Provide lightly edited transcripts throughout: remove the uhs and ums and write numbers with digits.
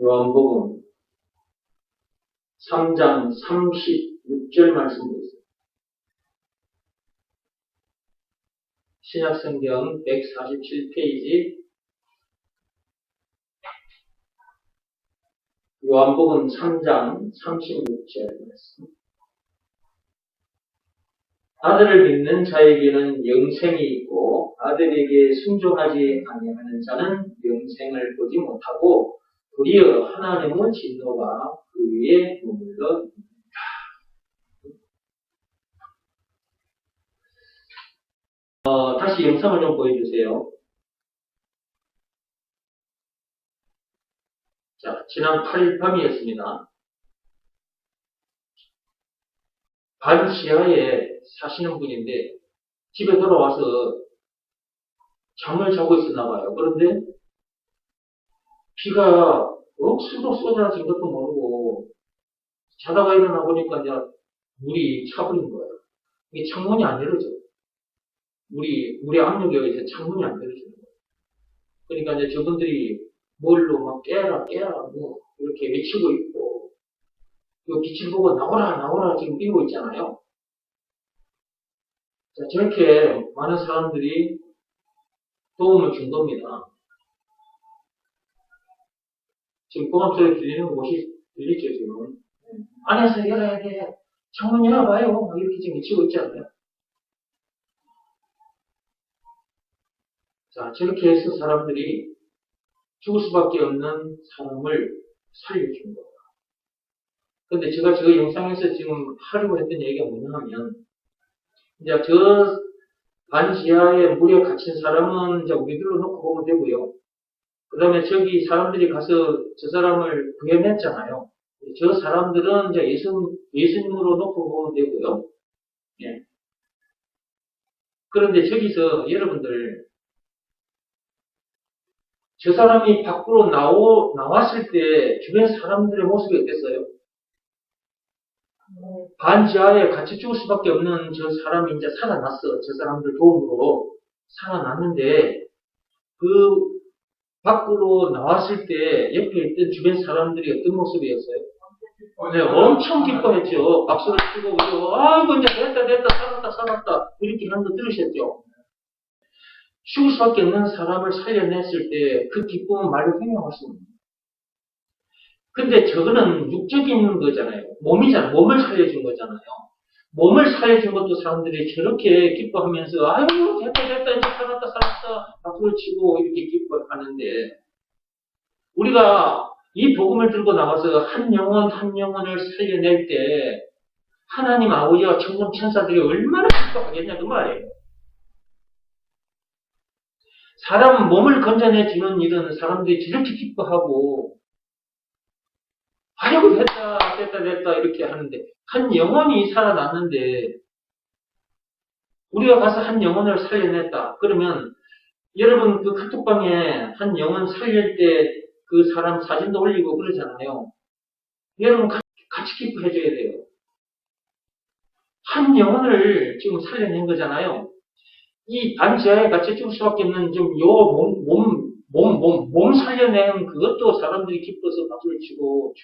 요한복음 3장 36절 말씀도 있습니다. 신약성경 147페이지 요한복음 3장 36절 말씀. 아들을 믿는 자에게는 영생이 있고 아들에게 순종하지 아니하는 자는 영생을 보지 못하고 도리어 하나님의 진노가 그 위에 머물러 있습니다. 다시 영상을 좀 보여주세요. 자, 지난 8일 밤이었습니다. 반 지하에 사시는 분인데 집에 돌아와서 잠을 자고 있었나 봐요. 그런데 비가 억수로 쏟아진 것도 모르고 자다가 일어나 보니까 이제 물이 차버린 거예요. 이게 창문이 안 열어져. 물이 압력에 의해서 창문이 안 열어지는 거예요. 그러니까 이제 저분들이 뭘로 막 깨라 뭐 이렇게 외치고 있고 이 빛을 보고 나오라 지금 이러고 있잖아요. 자, 저렇게 많은 사람들이 도움을 준 겁니다. 지금 고함 소리 들리는 곳이 들리죠, 지금. 안에서 열어야 돼. 창문 열어봐요. 이렇게 지금 외치고 있지 않나요? 자, 저렇게 해서 사람들이 죽을 수밖에 없는 사람을 살려준 겁니다. 근데 제가 저 영상에서 지금 하려고 했던 얘기가 뭐냐 하면, 이제 저 반지하에 물에 갇힌 사람은 이제 우리들로 놓고 보면 되고요. 그 다음에 저기 사람들이 가서 저 사람을 구해냈잖아요. 저 사람들은 이제 예수님으로 놓고 보면 되고요. 예. 그런데 저기서 여러분들, 저 사람이 밖으로 나왔을 때 주변 사람들의 모습이 어땠어요? 반지하에 같이 죽을 수밖에 없는 저 사람이 이제 살아났어. 저 사람들 도움으로 살아났는데, 그 밖으로 나왔을 때 옆에 있던 주변 사람들이 어떤 모습이었어요? 네, 엄청 기뻐했죠. 박수를 치고, 아이고, 이제 됐다, 살았다. 이렇게 하는 거 들으셨죠? 죽을 수밖에 없는 사람을 살려냈을 때 그 기쁨은 말로 설명할 수 없는 거예요. 근데 저거는 육적인 거잖아요. 몸을 살려준 거잖아요. 몸을 살려준 것도 사람들이 저렇게 기뻐하면서, 아이고, 됐다, 이제 살았다, 박수를 치고 이렇게 기뻐하는데, 우리가 이 복음을 들고 나가서 한 영혼을 살려낼 때, 하나님 아버지와 천군 천사들이 얼마나 기뻐하겠냐, 그 말이에요. 사람 몸을 건져내주는 일은 사람들이 저렇게 기뻐하고, 아이고, 됐다, 이렇게 하는데, 한 영혼이 살아났는데, 우리가 가서 한 영혼을 살려냈다. 그러면, 여러분 그 카톡방에 한 영혼 살릴 때 그 사람 사진도 올리고 그러잖아요. 여러분 같이 기뻐해줘야 돼요. 한 영혼을 지금 살려낸 거잖아요. 이 반지하에 같이 죽을 수밖에 없는 좀 몸 살려낸 그것도 사람들이 기뻐서 박수를 치고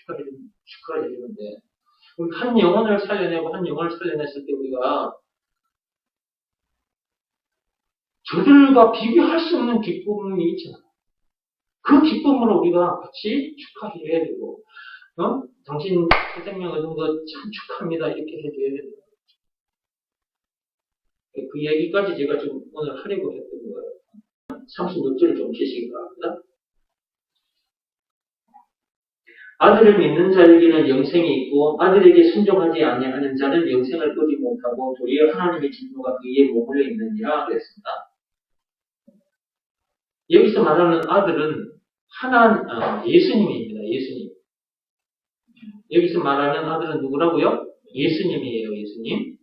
축하를 해주는데, 우리 한 영혼을 살려내고 한 영혼을 살려냈을 때 우리가 저들과 비교할 수 없는 기쁨이 있잖아요. 그 기쁨으로 우리가 같이 축하해야 되고, 당신 새 생명 얻은 거 참 축하합니다. 이렇게 해줘야 된다. 그 얘기까지 제가 좀 오늘 하려고 했던 거예요. 36절을 좀 계시기 바랍니다. 아들을 믿는 자에게는 영생이 있고 아들에게 순종하지 아니하는 자는 영생을 보지 못하고 도리어 하나님의 진노가 그에게 머물러 있느니라 그랬습니다. 여기서 말하는 아들은 예수님입니다. 예수님. 여기서 말하는 아들은 누구라고요? 예수님이에요. 예수님.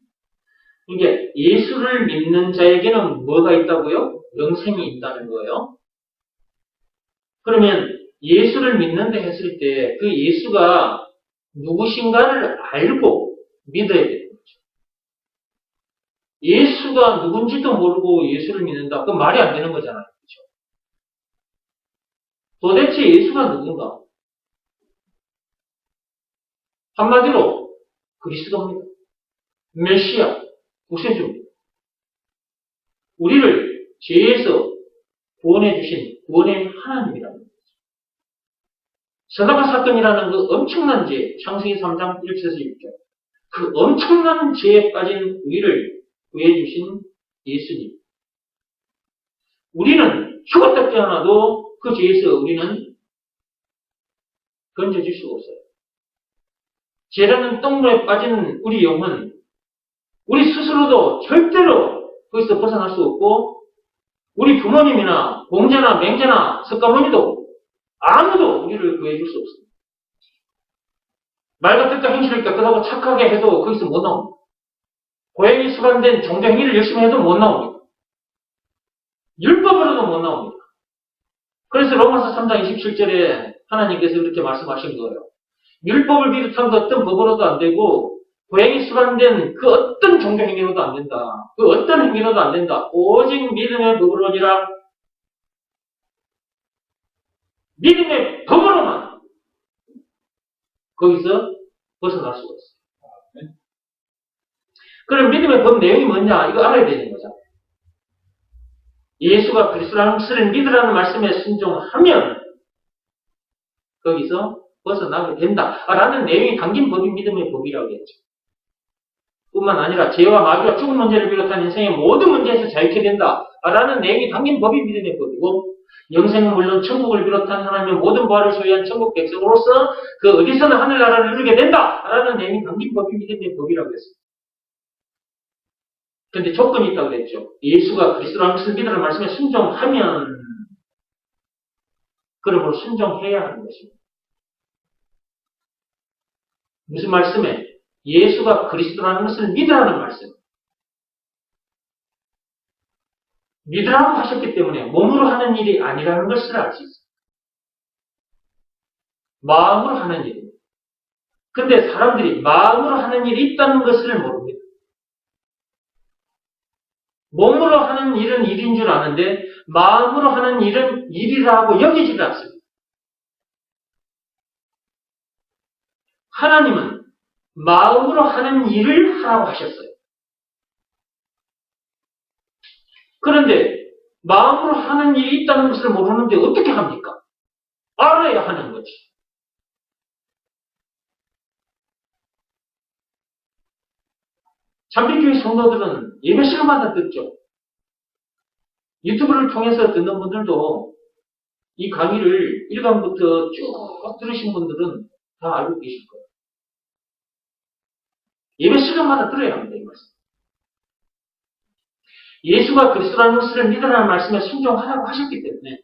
그러니까 예수를 믿는 자에게는 뭐가 있다고요? 영생이 있다는 거예요. 그러면 예수를 믿는다 했을 때 그 예수가 누구신가를 알고 믿어야 되는 거죠. 예수가 누군지도 모르고 예수를 믿는다. 그건 말이 안 되는 거잖아요. 그렇죠? 도대체 예수가 누군가? 한마디로 그리스도입니다. 메시아, 구세주입니다. 우리를 죄에서 구원해 주신 구원의 하나님이라는 거죠. 서다가 사건이라는 그 엄청난 죄, 창세기 3장 1절에서 6절, 그 엄청난 죄에 빠진 우리를 구해 주신 예수님. 우리는 죽었다 깨어나도 그 죄에서 우리는 건져질 수가 없어요. 죄라는 똥물에 빠진 우리 영혼, 우리 스스로도 절대로 거기서 벗어날 수 없고, 우리 부모님이나 공자나 맹자나 석가모니도 아무도 우리를 구해줄 수 없습니다. 말 같은 행실을 깨끗하고 착하게 해도 거기서 못 나옵니다. 고행이 수반된 종교 행위를 열심히 해도 못 나옵니다. 율법으로도 못 나옵니다. 그래서 로마서 3장 27절에 하나님께서 이렇게 말씀하신 거예요. 율법을 비롯한 그 어떤 법으로도 안 되고 고행이 수반된 그 어떤 종교 행위로도 안 된다. 그 어떤 행위로도 안 된다. 오직 믿음의 법으로니라. 믿음의 법으로만 거기서 벗어날 수가 있어요. 그럼 믿음의 법 내용이 뭐냐? 이거 알아야 되는 거죠. 예수가 그리스도라는 것을 믿으라는 말씀에 순종하면 거기서 벗어나게 된다라는 내용이 담긴 법이 믿음의 법이라고 했죠. 뿐만 아니라 죄와 마귀와 죽은 문제를 비롯한 인생의 모든 문제에서 자유케 된다라는 내용이 담긴 법이 믿음의 법이고, 영생은 물론 천국을 비롯한 하나님의 모든 부활을 소유한 천국 백성으로서 그 어디서나 하늘나라를 이루게 된다라는 내용이 담긴 법이 믿음의 법이라고 했습니다. 그런데 조건이 있다고 그랬죠. 예수가 그리스도라는 것을 믿으라는 말씀에 순종하면, 그러므로 순종해야 하는 것입니다. 무슨 말씀에? 예수가 그리스도라는 것을 믿으라는 말씀. 믿으라고 하셨기 때문에 몸으로 하는 일이 아니라는 것을 알 수 있어요. 마음으로 하는 일입니다. 근데 사람들이 마음으로 하는 일이 있다는 것을 모릅니다. 몸으로 하는 일은 일인 줄 아는데 마음으로 하는 일은 일이라고 여기지를 않습니다. 하나님은 마음으로 하는 일을 하라고 하셨어요. 그런데 마음으로 하는 일이 있다는 것을 모르는데 어떻게 합니까? 알아야 하는 거지. 잠비교회 성도들은 예배 시간마다 듣죠. 유튜브를 통해서 듣는 분들도 이 강의를 1강부터 쭉 들으신 분들은 다 알고 계실 거예요. 예배 시간마다 들어야 합니다, 이 말씀. 예수가 그리스도라는 것을 믿으라는 말씀에 순종하라고 하셨기 때문에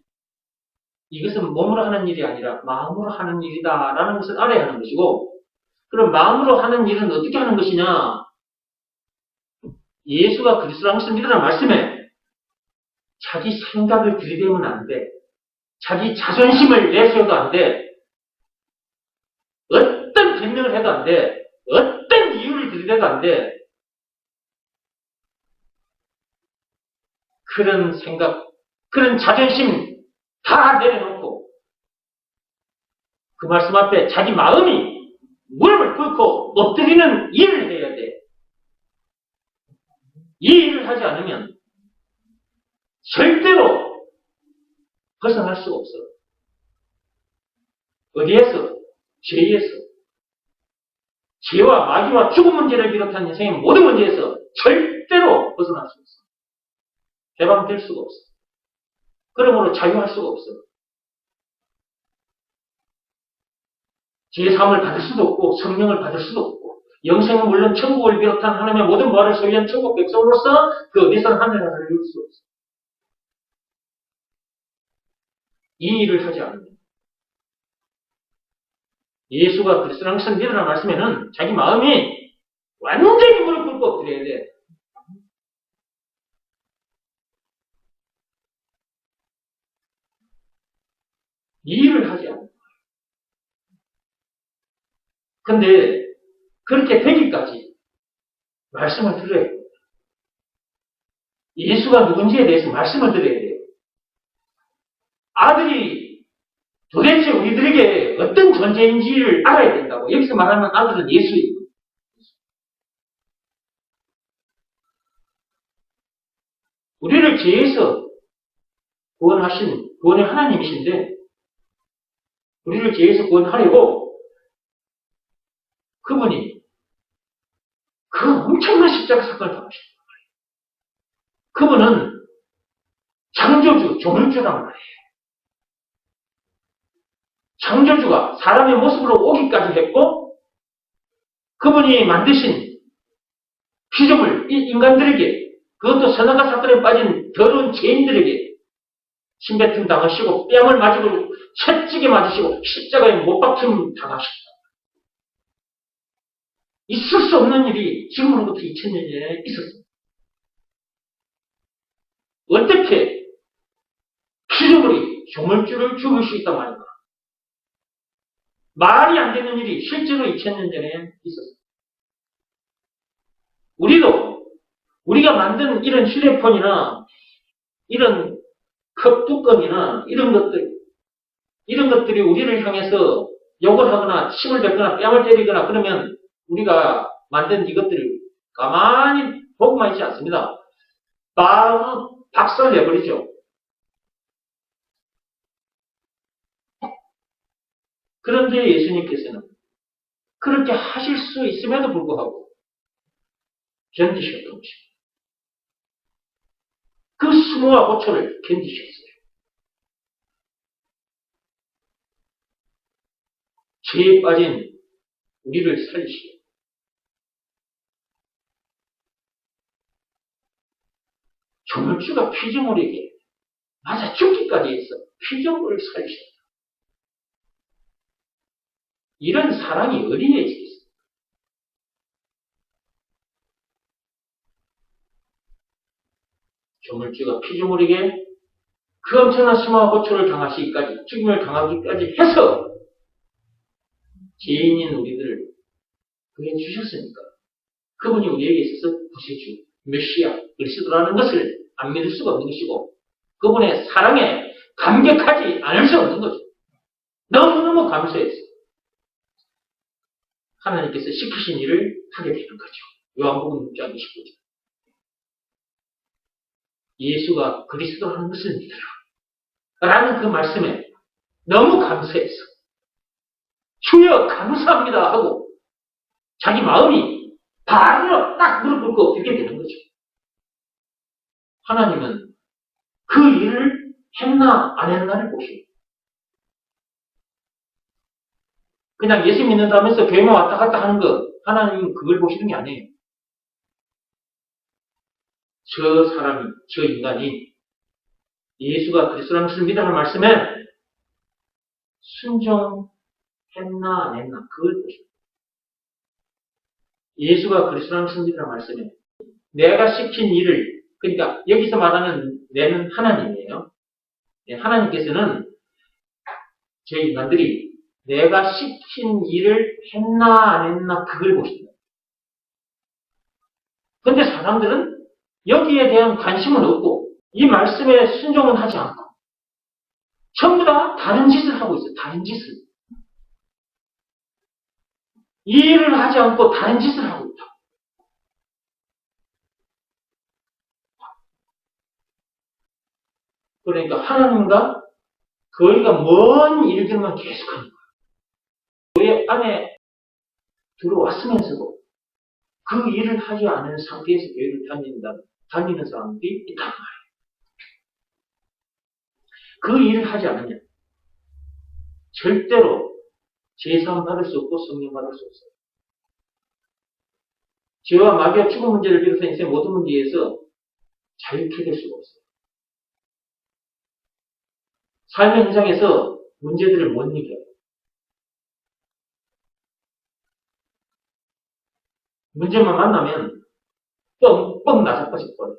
이것은 몸으로 하는 일이 아니라 마음으로 하는 일이다라는 것을 알아야 하는 것이고, 그럼 마음으로 하는 일은 어떻게 하는 것이냐? 예수가 그리스도라는 것을 믿으라는 말씀에 자기 생각을 들이대면 안 돼. 자기 자존심을 내세워도 안 돼. 어떤 변명을 해도 안 돼. 어떤 이유를 들이대도 안 돼. 그런 생각, 그런 자존심 다 내려놓고 그 말씀 앞에 자기 마음이 무릎을 꿇고 엎드리는 일을 해야 돼. 이 일을 하지 않으면 절대로 벗어날 수가 없어. 어디에서? 죄에서. 죄와 마귀와 죽음 문제를 비롯한 인생의 모든 문제에서 절대로 벗어날 수 없어. 해방될 수가 없어. 그러므로 자유할 수가 없어. 제3을 받을 수도 없고 성령을 받을 수도 없고, 영생은 물론 천국을 비롯한 하나님의 모든 부활을 소유한 천국 백성으로서 그 어디서는 하늘나라를 이룰 수 없어. 이 일을 하지 않으면 예수가 그리스도라는 것을 믿으라는 말씀에는 자기 마음이 완전히 무릎 꿇고 엎드려야 돼. 이 일을 하지 않는 거예요. 근데 그렇게 되기까지 말씀을 들어야 돼요. 예수가 누군지에 대해서 말씀을 들어야 돼요. 아들이 도대체 우리들에게 어떤 존재인지를 알아야 된다고. 여기서 말하는 아들은 예수예요. 우리를 죄에서 구원의 하나님이신데, 우리를 죄에서 구원하려고 그분이 그 엄청난 십자가 사건을 당하셨단 말이에요. 그분은 창조주, 조물주란 말이에요. 창조주가 사람의 모습으로 오기까지 했고, 그분이 만드신 피조물, 이 인간들에게, 그것도 선악과 사건에 빠진 더러운 죄인들에게 침뱉음 당하시고, 뺨을 맞고, 채찍에 맞으시고, 십자가에 못 박힘 당하셨다. 있을 수 없는 일이 지금으로부터 2000년 전에 있었습니다. 어떻게 피조물이 조물주를 죽일 수 있단 말인가? 말이 안 되는 일이 실제로 2000년 전에 있었습니다. 우리가 만든 이런 휴대폰이나 이런 컵 뚜껑이나 이런 것들이 우리를 향해서 욕을 하거나 침을 뱉거나 뺨을 때리거나 그러면 우리가 만든 이것들을 가만히 보고만 있지 않습니다. 바로 박살 내버리죠. 그런데 예수님께서는 그렇게 하실 수 있음에도 불구하고 견디셨던 것입니다. 그 수모와 고초를 견디셨어요. 죄에 빠진 우리를 살리시고 조물주가 피조물에게 맞아 죽기까지 해서 피조물을 살리셨다. 이런 사랑이 어디에 있겠습니까? 조물주가 피조물에게 그 엄청난 수모와 고초를 당하시기까지, 죽임을 당하기까지 해서 죄인인 우리들을 구해 주셨으니까 그분이 우리에게 있어서 구세주, 메시아, 그리스도라는 것을 안 믿을 수가 없는 것이고 그분의 사랑에 감격하지 않을 수 없는 거죠. 너무너무 감사해서 하나님께서 시키신 일을 하게 되는 거죠. 요한복음 6장 29절. 예수가 그리스도라는 것을 믿으라. 라는 그 말씀에 너무 감사해서 주여 감사합니다 하고 자기 마음이 바로 딱 무릎 꿇고 엎드리게 되는 거죠. 하나님은 그 일을 했나 안 했나를 보시고 그냥 예수 믿는다면서 교회만 왔다 갔다 하는 거 하나님은 그걸 보시는 게 아니에요. 저 사람이, 저 인간이 예수가 그리스도라는 것을 믿으라는 말씀에 순종했나 안 했나 그걸 보시고 예수가 그리스도라는 것을 믿으라는 말씀에 내가 시킨 일을 그러니까 여기서 말하는 내는 하나님이에요. 하나님께서는 저희 인간들이 내가 시킨 일을 했나 안 했나 그걸 보십니다. 그런데 사람들은 여기에 대한 관심은 없고 이 말씀에 순종은 하지 않고 전부 다 다른 짓을 하고 있어요. 다른 짓을. 이 일을 하지 않고 다른 짓을 하고 있다. 그러니까 하나님과 거리가 먼 일들만 계속하는 거예요. 교회 안에 들어왔으면서도 그 일을 하지 않은 상태에서 교회를 다니는 사람들이 있단 말이에요. 그 일을 하지 않으면 절대로 제사함 받을 수 없고 성령 받을 수 없어요. 죄와 마귀와 죽음 문제를 비롯한 인생 모든 문제에서 자유케 될 수가 없어요. 삶의 현장에서 문제들을 못 이겨요. 문제만 만나면 뻥뻥 나자빠질 거예요.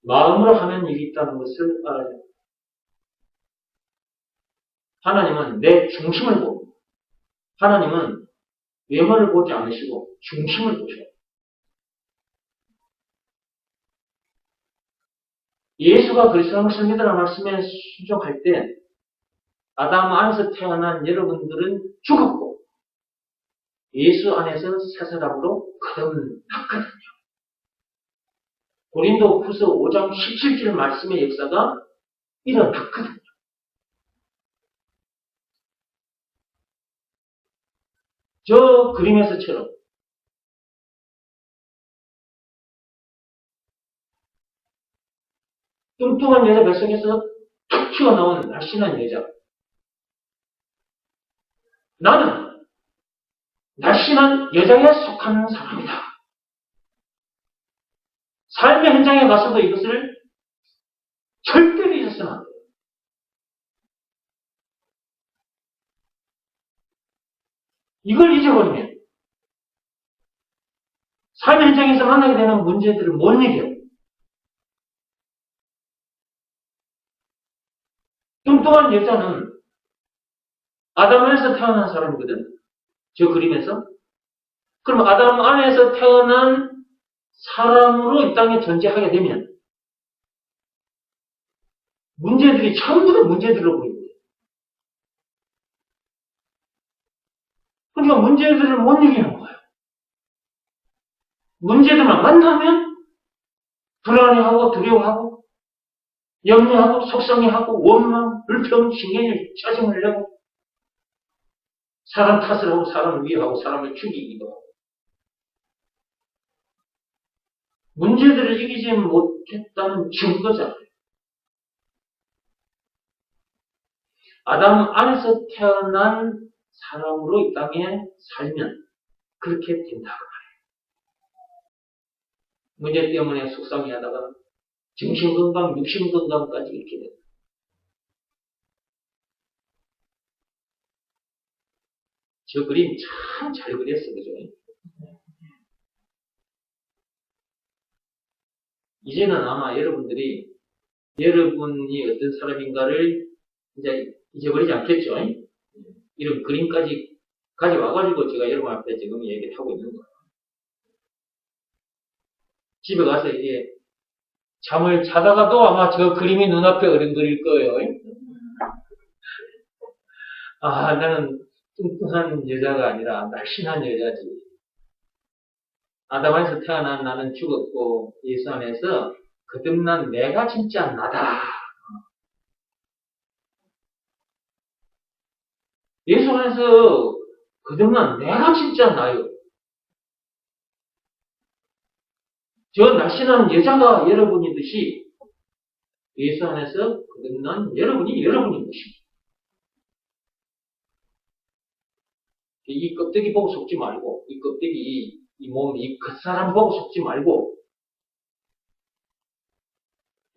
마음으로 하는 일이 있다는 것을 알아야 됩니다. 하나님은 내 중심을 보고 하나님은 외모를 보지 않으시고 중심을 보셔요. 예수가 그리스도라는 것을 믿으라는 말씀에 순종할 때 아담 안에서 태어난 여러분들은 죽었고 예수 안에서 새 사람으로 거듭났거든요. 고린도 후서 5장 17절 말씀의 역사가 일어났거든요. 저 그림에서처럼 뚱뚱한 여자 뱃속에서 툭 튀어나온 날씬한 여자. 나는 날씬한 여자에 속하는 사람이다. 삶의 현장에 가서도 이것을 절대로 잊어서는 안 돼요. 이걸 잊어버리면 삶의 현장에서 만나게 되는 문제들을 못 이겨요. 뚱뚱한 여자는 아담 안에서 태어난 사람이거든. 저 그림에서. 그럼 아담 안에서 태어난 사람으로 이 땅에 존재하게 되면 문제들이 전부 다 문제들로 보입니다. 그러니까 문제들을 못 이기는 거예요. 문제들만 만나면 불안해하고 두려워하고 염려하고 속상해하고 원망, 불평, 신경을 짜증을 내고 사람 탓을 하고 사람을 위하고 사람을 죽이기도 하고 문제들을 이기지 못했다는 증거잖아요. 아담 안에서 태어난 사람으로 이 땅에 살면 그렇게 된다고 말해요. 문제 때문에 속상해하다가 정신건강, 육신건강까지 이렇게 됩니다. 저 그림 참 잘 그렸어, 그죠? 이제는 아마 여러분이 어떤 사람인가를 이제 잊어버리지 않겠죠? 이런 그림까지 가져와가지고 제가 여러분 앞에 지금 얘기를 하고 있는 거예요. 집에 가서 이제 잠을 자다가도 아마 저 그림이 눈앞에 어른거릴 거예요. 아, 나는 뚱뚱한 여자가 아니라 날씬한 여자지. 아담 안에서 태어난 나는 죽었고 예수 안에서 거듭난 내가 진짜 나다. 예수 안에서 거듭난 내가 진짜 나요. 저 날씬한 여자가 여러분이듯이 예수 안에서 거듭난 여러분이 여러분인 것입니다. 이 껍데기 보고 속지 말고, 이 껍데기, 이 몸, 이 겉사람 보고 속지 말고,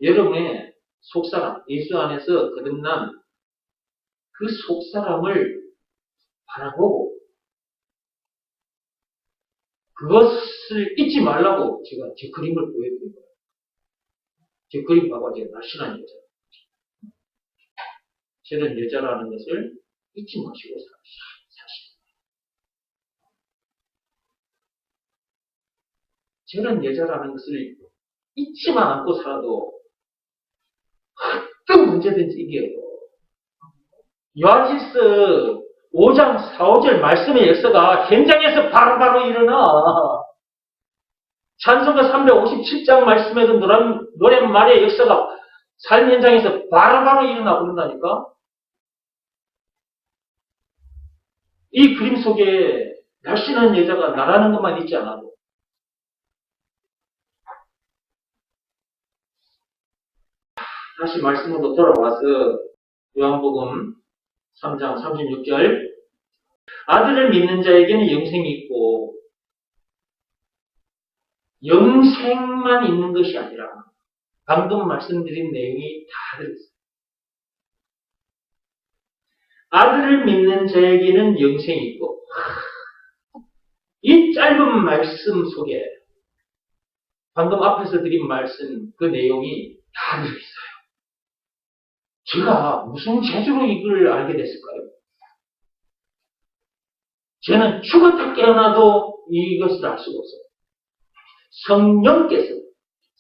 여러분의 속사람, 예수 안에서 거듭난 그 속사람을 바라보고, 그것을 잊지 말라고 제가 제 그림을 보여드린 거예요. 제 그림 봐봐, 제가 날씬한 여자. 저런 여자라는 것을 잊지 마시고 사실. 저런 여자라는 것을 잊지만 않고 살아도 어떤 문제든지 이겨요. 요한일서 5장 4, 5절 말씀의 역사가 현장에서 바로바로 일어나. 찬송가 357장 말씀에도 노랫말의 역사가 삶 현장에서 바로바로 일어나 버린다니까. 이 그림 속에 날씬한 여자가 나라는 것만 있지 않아도 다시 말씀으로 돌아와서 요한복음 3장 36절 아들을 믿는 자에게는 영생이 있고 영생만 있는 것이 아니라 방금 말씀드린 내용이 다 들어있어요. 아들을 믿는 자에게는 영생이 있고 이 짧은 말씀 속에 방금 앞에서 드린 말씀 그 내용이 다 들어있어요. 제가 무슨 재주로 이걸 알게 됐을까요? 저는 죽었다 깨어나도 이것을 알 수가 없어요.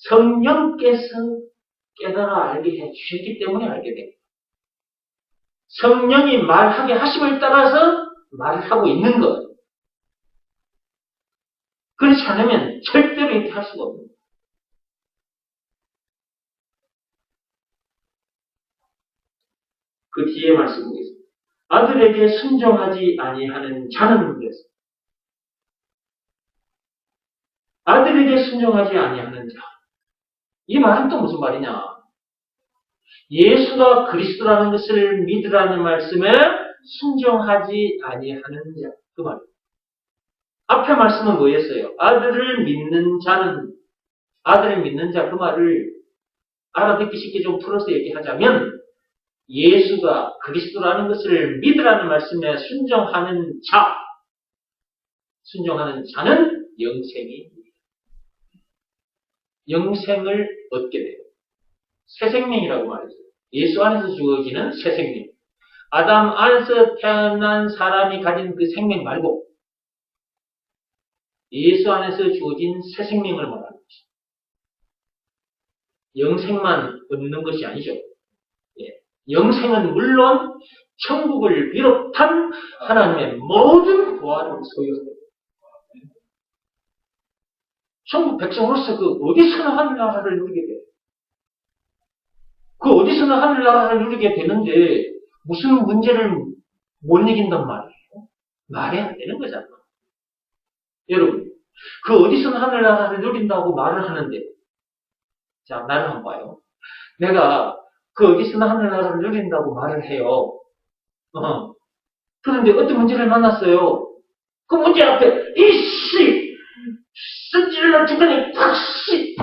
성령께서 깨달아 알게 해주셨기 때문에 알게 됩니다. 성령이 말하게 하심을 따라서 말을 하고 있는 것. 그렇지 않으면 절대로 이렇게 할 수가 없는 거예요. 그 뒤에 말씀 보겠습니다. 아들에게 순종하지 아니하는 자는 그랬어요. 아들에게 순종하지 아니하는 자. 이 말은 또 무슨 말이냐? 예수가 그리스도라는 것을 믿으라는 말씀에 순종하지 아니하는 자. 그 말이에요. 앞에 말씀은 뭐였어요? 아들을 믿는 자는, 아들을 믿는 자, 그 말을 알아듣기 쉽게 좀 풀어서 얘기하자면, 예수가 그리스도라는 것을 믿으라는 말씀에 순종하는 자, 순종하는 자는 영생을 얻게 돼요. 새 생명이라고 말했어요. 예수 안에서 주어지는 새 생명. 아담 안에서 태어난 사람이 가진 그 생명 말고 예수 안에서 주어진 새 생명을 말하는 것이죠. 영생만 얻는 것이 아니죠. 예. 영생은 물론 천국을 비롯한 하나님의 모든 보화를 소유합니다. 천국 백성으로서 그 어디서나 하늘나라를 누리게 돼요. 그 어디서나 하늘나라를 누리게 되는데 무슨 문제를 못 이긴단 말이에요. 말이 안 되는 거잖아. 여러분, 그 어디서나 하늘나라를 누린다고 말을 하는데, 자, 나를 한번 봐요. 내가 그 어디서나 하늘나라를 누린다고 말을 해요. 그런데 어떤 문제를 만났어요. 그 문제 앞에 이씨 승질을 중간에 팍씨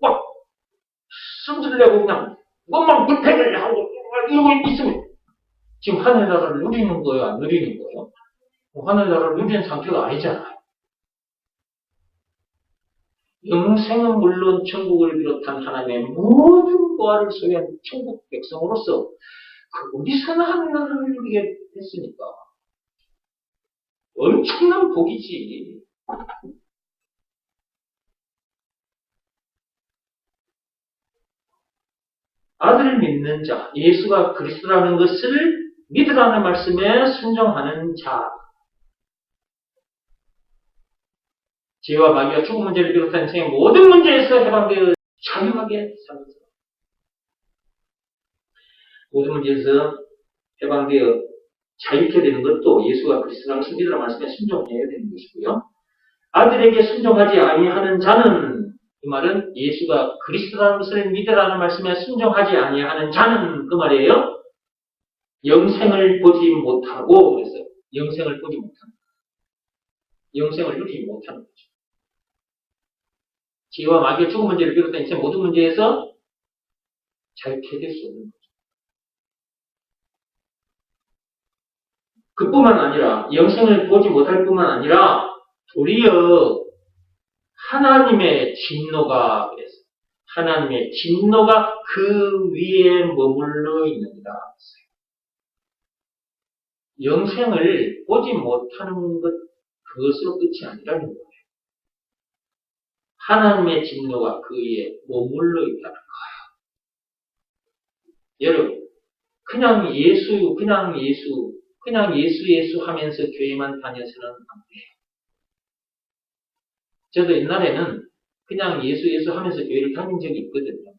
막 승질을 내고 그냥 뭐만 불평을 하고 이러고 있으면 지금 하늘나라를 누리는 거예요? 안 누리는 거예요? 하늘나라를 누리는 상태가 아니잖아요. 영생은 물론 천국을 비롯한 하나님의 모든 보화를 소유한 천국 백성으로서 그 어디서나 하늘나라를 누리게 됐으니까 엄청난 복이지. 아들을 믿는 자, 예수가 그리스도라는 것을 믿으라는 말씀에 순종하는 자. 죄와 마귀와 죽음 문제를 비롯한 인생의 모든 문제에서 해방되어 자유하게 사는 자. 모든 문제에서 해방되어 자유케 되는 것도 예수가 그리스도라는 것을 믿으라는 말씀에 순종해야 되는 것이고요. 아들에게 순종하지 아니하는 자는, 이 말은 예수가 그리스도라는 것을 믿으라는 말씀에 순종하지 아니하는 자는 그 말이에요. 영생을 보지 못하고 그랬어요. 영생을 보지 못한다. 영생을 누리지 못하는 거죠. 죄와 마귀의 죽음 문제를 비롯한 인생 모든 문제에서 자유케 될 수 없는 거죠. 그뿐만 아니라 영생을 보지 못할 뿐만 아니라 도리어 하나님의 진노가 그랬어요. 하나님의 진노가 그 위에 머물러 있느니라. 영생을 보지 못하는 것, 그것으로 끝이 아니라는 거예요. 하나님의 진노가 그 위에 머물러 있다는 거예요. 여러분, 그냥 예수 하면서 교회만 다녀서는 안 돼요. 저도 옛날에는 그냥 예수 하면서 교회를 다닌 적이 있거든요.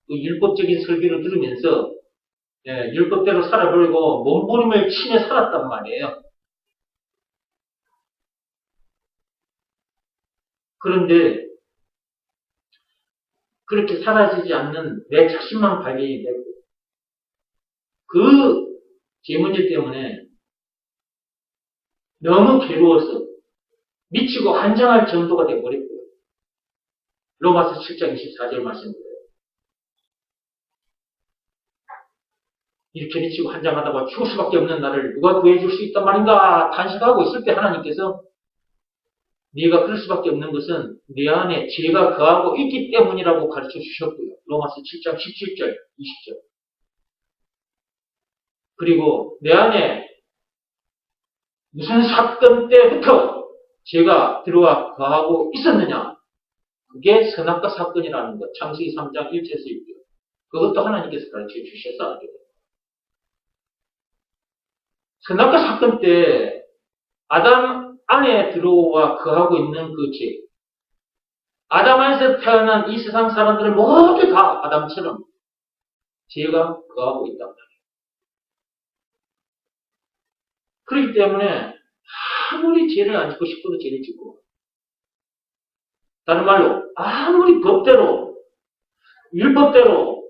그 율법적인 설교를 들으면서 율법대로 살아보려고 몸부림을 치며 살았단 말이에요. 그런데 그렇게 사라지지 않는 내 자신만 발견이 되고 그 제 문제 때문에 너무 괴로워서 미치고 환장할 정도가 되어버렸고요. 로마서 7장 24절 말씀입니다. 이렇게 미치고 환장하다가 죽을 수밖에 없는 나를 누가 구해줄 수 있단 말인가 탄식하고 있을 때 하나님께서 네가 그럴 수밖에 없는 것은 네 안에 죄가 거하고 있기 때문이라고 가르쳐 주셨고요. 로마서 7장 17절, 20절. 그리고 내 안에 무슨 사건 때부터 죄가 들어와 거하고 있었느냐. 그게 선악과 사건이라는 것. 창세기 3장 1절에서 6절. 그것도 하나님께서 가르쳐 주셔서 알게 됩니다. 선악과 사건 때 아담 안에 들어와 거하고 있는 그 죄. 아담 안에서 태어난 이 세상 사람들은 모두 다 아담처럼 죄가 거하고 있단 말이에요. 그렇기 때문에 아무리 죄를 안 짓고 싶어도 죄를 짓고, 다른 말로 아무리 법대로 율법대로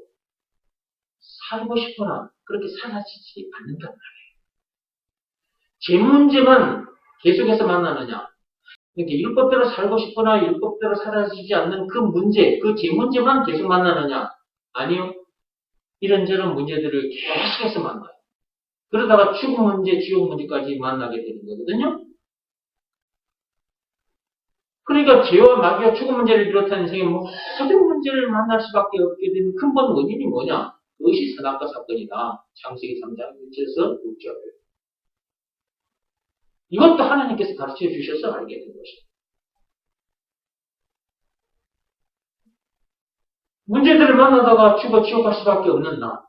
살고 싶거나 그렇게 살아지지 않는단 말이에요. 죄 문제만 계속해서 만나느냐, 이렇게 율법대로 살고 싶거나 율법대로 살아지지 않는 그 문제, 그 죄 문제만 계속 만나느냐, 아니요. 이런저런 문제들을 계속해서 만나요. 그러다가 죽음 문제, 지옥 문제까지 만나게 되는 거거든요. 그러니까 죄와 마귀와 죽음 문제를 비롯한 인생의 모든 문제를 만날 수밖에 없게 되는 근본 원인이 뭐냐? 그것이 선악과 사건이다. 창세기 3장 1절에서 6절. 이것도 하나님께서 가르쳐 주셔서 알게 된 것입니다. 문제들을 만나다가 죽어 지옥 갈 수밖에 없는 나.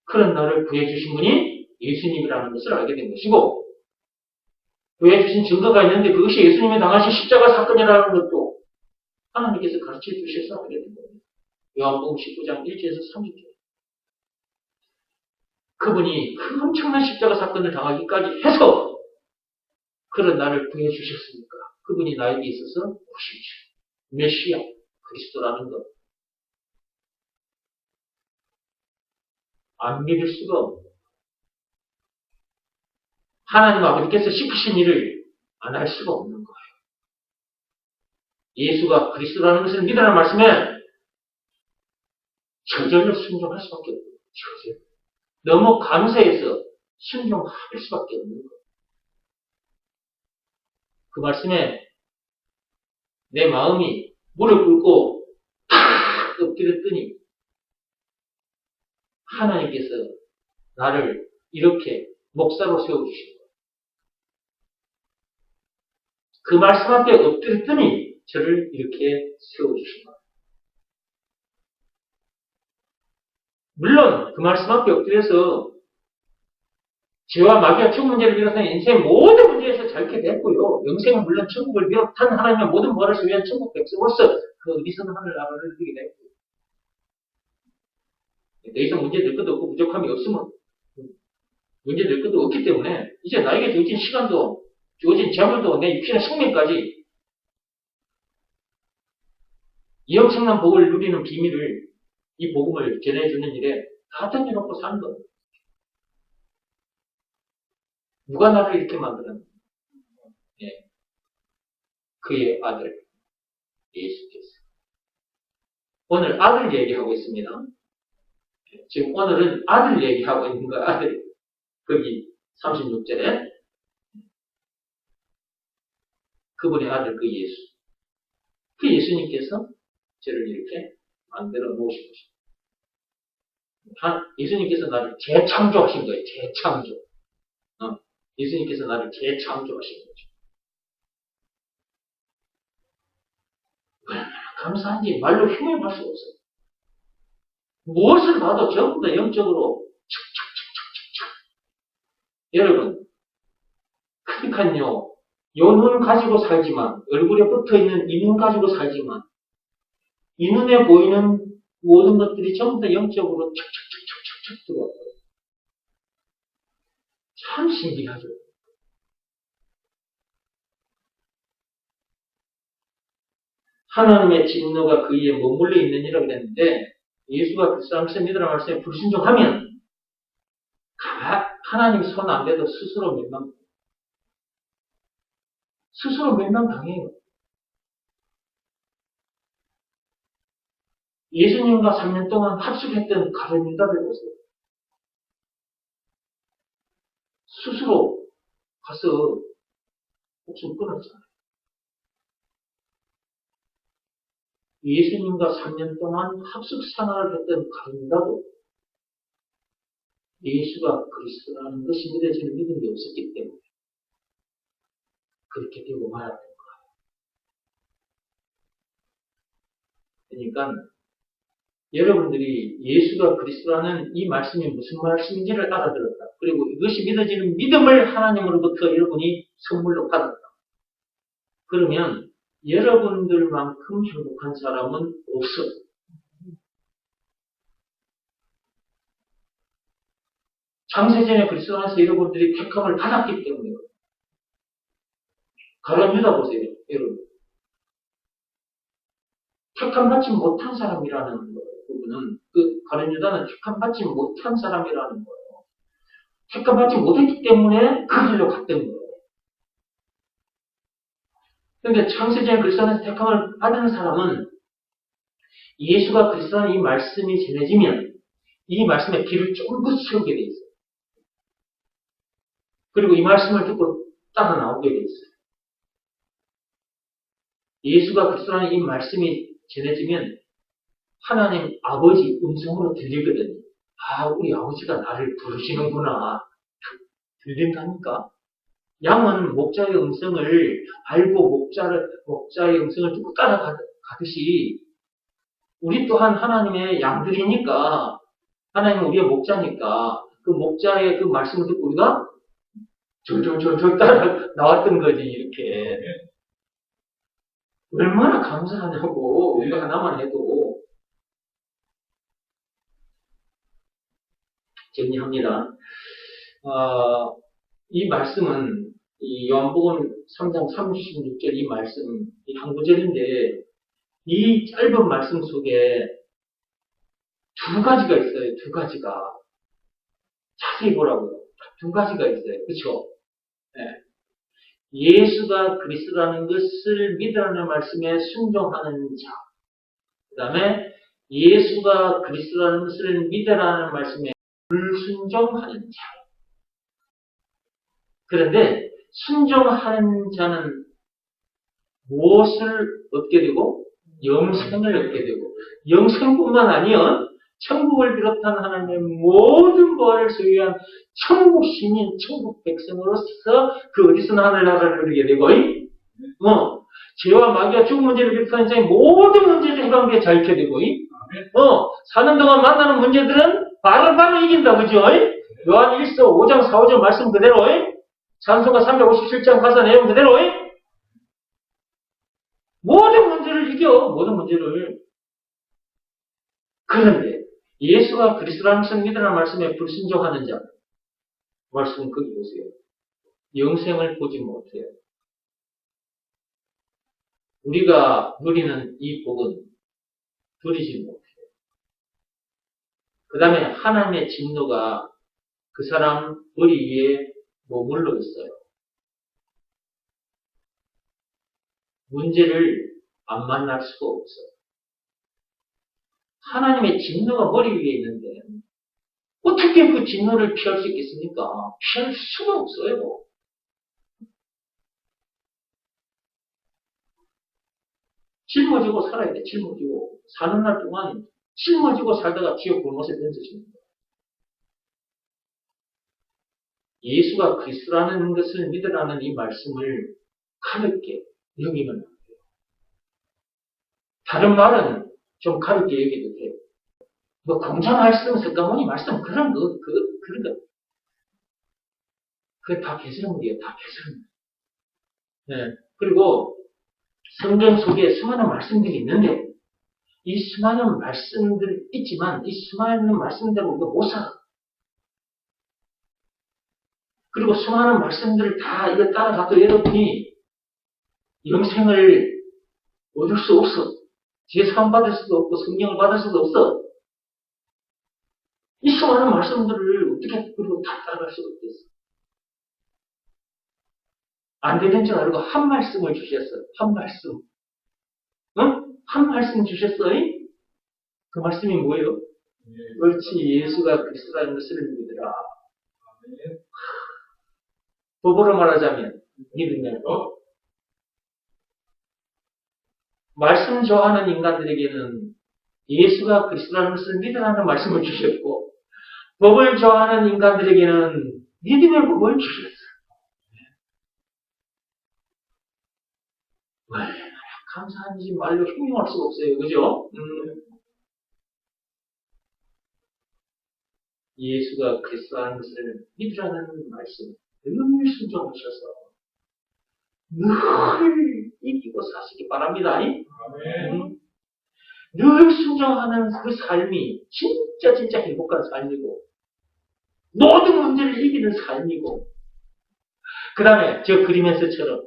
그런 나를 구해주신 분이 예수님이라는 것을 알게 된 것이고, 구해주신 증거가 있는데 그것이 예수님이 당하신 십자가 사건이라는 것도 하나님께서 가르쳐 주셔서 알게 된 겁니다. 요한복음 19장 1절에서 30절. 그분이 그 엄청난 십자가 사건을 당하기까지 해서 그런 나를 구해주셨으니까 그분이 나에게 있어서 구시주, 메시아, 그리스도라는 것. 안 믿을 수가 없는. 하나님 아버지께서 시키신 일을 안 할 수가 없는 거예요. 예수가 그리스도라는 것을 믿으라는 말씀에 저절로 순종할 수밖에 없어요. 저절로. 너무 감사해서 순종할 수밖에 없는 거예요. 그 말씀에 내 마음이 무릎 꿇고 탁 엎드렸더니 하나님께서 나를 이렇게 목사로 세워주신 거예요. 그 말씀 앞에 엎드렸더니 저를 이렇게 세워주신 거예요. 물론 그 말씀 앞에 엎드려서 죄와 마귀와 죽음 문제를 비롯한 인생의 모든 문제에서 잘게 됐고요. 영생은 물론 천국을 비롯한 하나님의 모든 부활을 위한 천국 백성으로서 그 어디서는 하늘 나라를 누리게 됐고요. 더 이상 문제 될 것도 없고 부족함이 없으면 문제 될 것도 없기 때문에 이제 나에게 주어진 시간도 주어진 재물도 내 육신의 생명까지 이 엄청난 복을 누리는 비밀을 이 복음을 전해주는 일에 다 던져놓고 사는 겁니다. 누가 나를 이렇게 만들었나? 예. 그의 아들 예수께서. 오늘 아들 얘기하고 있습니다. 지금 오늘은 아들 얘기하고 있는 거야. 아들. 거기 36절에 그분의 아들 그 예수. 그 예수님께서 저를 이렇게 만들어 놓으신 것입니다. 예수님께서 나를 재창조하신 거예요. 재창조. 예수님께서 나를 재창조하신 거죠. 얼마나 감사한지 말로 표현할 수 없어요. 무엇을 봐도 전부 다 영적으로 척척척척척. 여러분, 그러니까요. 요 눈 가지고 살지만, 얼굴에 붙어있는 이 눈 가지고 살지만, 이 눈에 보이는 모든 것들이 전부 다 영적으로 척척척척척 들어와요. 참 신기하죠. 하나님의 진노가 그이에 머물러 있느니라 그랬는데 예수가 그리스도를 믿으라 말씀에 불순종하면 하나님 손 안 대도 스스로 멸망당해요. 예수님과 3년 동안 합숙했던 가룟 유다를 보세요. 스스로 가서 목숨 끊었잖아요. 예수님과 3년 동안 합숙 생활을 했던 가룟 유다도 예수가 그리스도라는 것이 믿어지는 믿음이 없었기 때문에 그렇게 되고 말았던 거예요. 그러니까 여러분들이 예수가 그리스도라는 이 말씀이 무슨 말씀인지를 알아들었다. 그리고 이것이 믿어지는 믿음을 하나님으로부터 여러분이 선물로 받았다. 그러면 여러분들만큼 행복한 사람은 없어. 창세전에 그리스도 안에서 여러분들이 택함을 받았기 때문에 가룟 유다 보세요, 여러분. 택함 받지 못한 사람이라는 부분은 그 가룟 유다는 택함 받지 못한 사람이라는 거예요. 택함 받지 못했기 때문에 그 길로 갔던 거예요. 그런데 창세전에 그리스도 안에서 택함을 받은 사람은 예수가 그리스도 안에 이 말씀이 전해지면 이 말씀에 귀를 쫑긋 세우게 돼 있어요. 그리고 이 말씀을 듣고 따라 나오게 돼 있어요. 예수가 그리스도 안에 이 말씀이 전해지면 하나님 아버지 음성으로 들리거든요. 아, 우리 아버지가 나를 부르시는구나. 들린다니까? 양은 목자의 음성을 알고 목자의 음성을 듣고 따라가듯이 우리 또한 하나님의 양들이니까 하나님은 우리의 목자니까 그 목자의 그 말씀을 듣고 우리가 졸졸졸졸 따라 나왔던 거지, 이렇게. 얼마나 감사하냐고, 우리가 하나만 해도. 정리합니다. 이 말씀은, 이 요한복음 3장 36절 이 말씀, 이 한 구절인데, 이 짧은 말씀 속에 두 가지가 있어요, 두 가지가. 자세히 보라고요. 두 가지가 있어요. 그쵸? 네. 예수가 그리스도라는 것을 믿으라는 말씀에 순종하는 자. 그 다음에 예수가 그리스도라는 것을 믿으라는 말씀에 불순종하는 자. 그런데 순종하는 자는 무엇을 얻게 되고 영생을 얻게 되고 영생뿐만 아니라 천국을 비롯한 하나님의 모든 부활을 소유한 천국 시민, 천국 백성으로서 그 어디서나 하늘나라를 누리게 되고 죄와 마귀와 죽음 문제를 비롯한 인생의 모든 문제를 해방되게 자유케 되고 사는 동안 만나는 문제들은 바로 이긴다. 그죠? 요한 1서 5장 4, 5절 말씀 그대로 찬송가 357장 가사 내용 그대로 모든 문제를 이겨. 모든 문제를. 그런데 예수가 그리스도라는 것을 믿으라는 말씀에 불순종하는 자. 말씀은 거기 보세요. 영생을 보지 못해요. 우리가 누리는 이 복은 누리지 못해요. 그 다음에 하나님의 진노가 그 사람 머리 위에 머물러 있어요. 문제를 안 만날 수가 없어요. 하나님의 진노가 머리 위에 있는데 어떻게 그 진노를 피할 수 있겠습니까? 피할 수가 없어요. 짊어지고 살아야 돼. 짊어지고 사는 날 동안 짊어지고 살다가 지옥 골못에 던져집니다. 예수가 그리스도라는 것을 믿으라는 이 말씀을 가볍게 여기면 안 돼요. 다른 말은 좀 가볍게 여기도 돼요. 뭐 공자 말씀, 석가모니 말씀 그런 거. 그게 다 배설물이에요. 다 배설물. 네. 그리고 성경 속에 수많은 말씀들이 있는데 이 수많은 말씀들 있지만 이 수많은 말씀대로 우리가 못 살아. 그리고 수많은 말씀들을 다 이거 따라가도 여러분이 영생을 얻을 수 없어. 제사함 받을 수도 없고 성령을 받을 수도 없어. 이 수많은 말씀들을 어떻게 그리고 다 따라갈 수가 있겠어. 안 되는 줄 알고 한 말씀을 주셨어. 한 말씀. 응? 한 말씀 주셨어. 그 말씀이 뭐예요? 그렇지. 예수가 그리스도라는 것을 믿으라. 법으로 말하자면 믿으면 말씀 좋아하는 인간들에게는 예수가 그리스도라는 것을 믿으라는 말씀을 주셨고 법을 좋아하는 인간들에게는 믿음의 법을 주셨어요. 왜 감사한지 말로 형용할 수가 없어요. 그죠? 예수가 그리스도라는 것을 믿으라는 말씀 늘 순종하셔서 늘 이기고 사시기 바랍니다. 아멘. 늘 순종하는 그 삶이 진짜 행복한 삶이고 모든 문제를 이기는 삶이고 그 다음에 저 그림에서처럼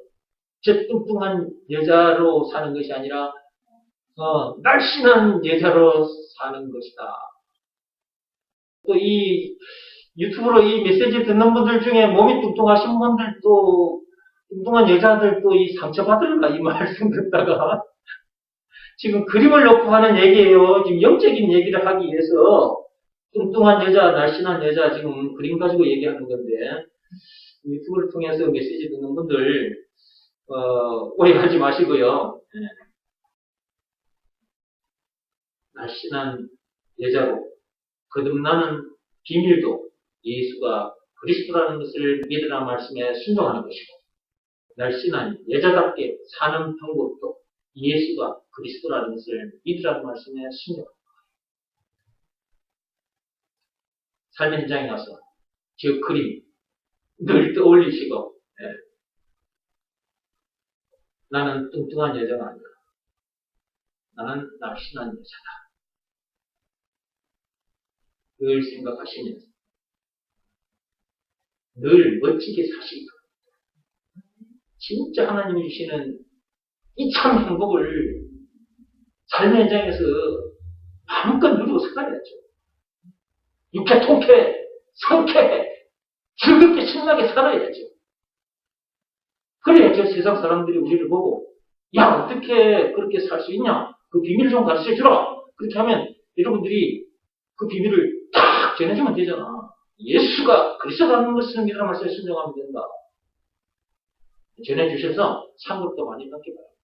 저 뚱뚱한 여자로 사는 것이 아니라 날씬한 여자로 사는 것이다. 또 이 유튜브로 이 메시지 듣는 분들 중에 몸이 뚱뚱하신 분들도 뚱뚱한 여자들도 이 상처받을까 이 말씀 듣다가 지금 그림을 놓고 하는 얘기예요. 지금 영적인 얘기를 하기 위해서 뚱뚱한 여자, 날씬한 여자 지금 그림 가지고 얘기하는 건데 유튜브를 통해서 메시지 듣는 분들 오해하지 마시고요. 날씬한 여자로 거듭나는 비밀도 예수가 그리스도라는 것을 믿으라는 말씀에 순종하는 것이고 날씬한 여자답게 사는 방법도 예수가 그리스도라는 것을 믿으라는 말씀에 순종합니다. 삶의 현장에 가서 저 그림 늘 떠올리시고 나는 뚱뚱한 여자가 아니라 나는 날씬한 여자다. 늘 생각하시면서 늘 멋지게 사시고 진짜 하나님이 주시는 이 참 행복을 삶의 현장에서 마음껏 누리고 살아야죠. 육체 통쾌, 성쾌해, 즐겁게 신나게 살아야죠. 그래야 저 세상 사람들이 우리를 보고 야 어떻게 그렇게 살 수 있냐? 그 비밀 좀 가르쳐주라. 그렇게 하면 여러분들이 그 비밀을 딱 전해주면 되잖아. 예수가 그리스도라는 것을 믿으라 말씀에 순종하면 된다. 전해주셔서 상급도 많이 받기 바랍니다.